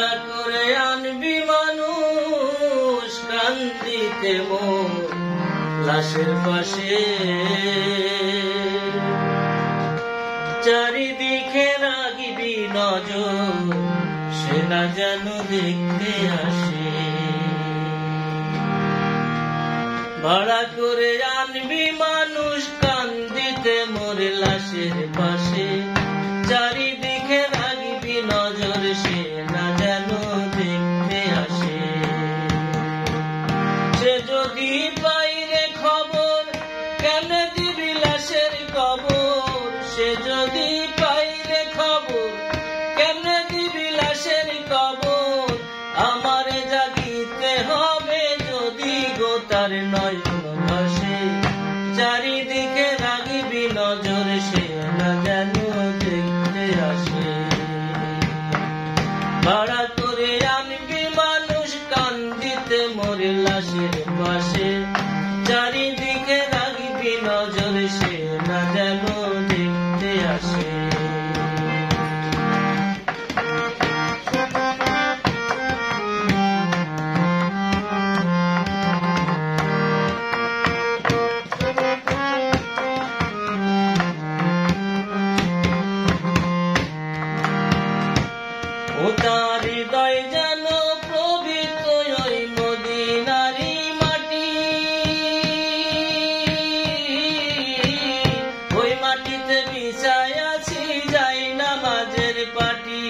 ভাড়া করে আনবি মানুষ কান্দিতে মোর লাশের পাশে। চারিদিকে রাখবি নজর, সে না যেন দেখতে আসে। ভাড়া করে আনবি মানুষ কান্দিতে মোর লাশের পাশে। চারিদিকে রাখবি নজর, সে না যেন দেখতে আসে। সে যদি পাইরে খবর কেন দিবি লাশের কবর। সে যদি পাইরে খবর কেন দিবি লাশের কবর। আমারে জাগিতে হবে যদি গোতার নয়ন ভাসে। চারিদিকে রাখবি নজর, সে না যেন দেখতে আসে। ভাড়া করে আনবি মানুষ কান্দিতে মোর লাশের পাশে। চারিদিকে রাখবি নজর, সে না যেন দেখতে আসে। ও তার হৃদয় যেন পবিত্র ওই মদিনারি মাটি। ওই মাটিতে বিছায় আছি যাই নামাজের পাটি।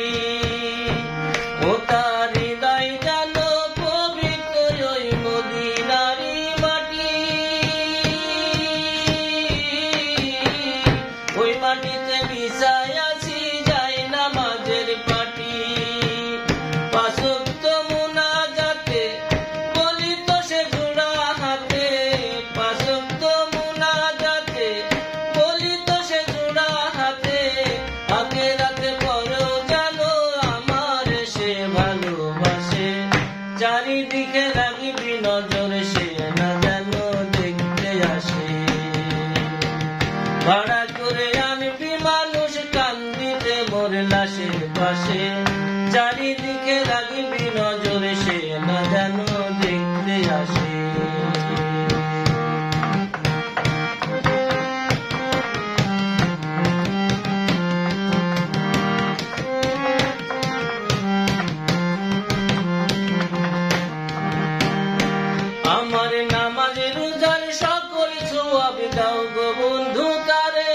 ও তার হৃদয় যেন পবিত্র ওই মদিনারি মাটি। ওই মাটিতে বিছায় আছি যাই নামাজের পাটি। চারিদিকে রাখবি নজর, সে না যেন দেখতে আসে। ভাড়া করে আনবি মানুষ কান্দিতে মোর লাশের পাশে। চারিদিকে রাখবি নজর, সে না যেন দেখতে আসে। আমার নামাজ রোজার সকল সওয়াব দাও গো বন্ধু তারে।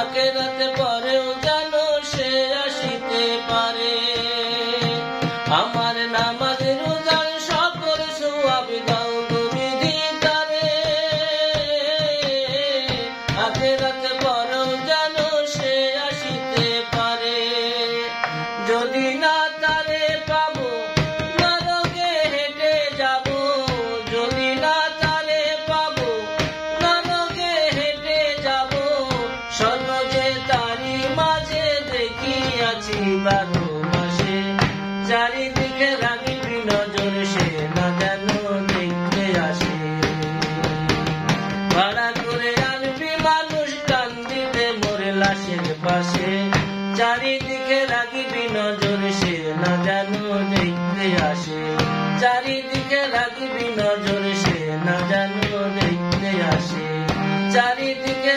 আখিরাতে পরেও যেন সে আসিতে পারে। আমার নামাজ রোজার সকল সওয়াব দাও গো বিধি তারে। আখিরাতে পরেও যেন সে আসিতে পারে। যদি না তারে পাবো নরকে হেঁটে যাব। যদি না তারে পাবো নরকে হেঁটে যাব। সনজে তারি মাঝে দেখিয়াছি 12 মাসে। চারিদিকে রাখবি নজর, সে না যেন দেখতে আসে। ভাড়া করে আনবি মানুষ কান্দিতে মোর লাশের পাশে। চারিদিকে রাখবি নজর, সে না যেন দেখতে আসে। চারিদিকে রাখবি নজর, সে না যেন দেখতে আসে। চারিদিকে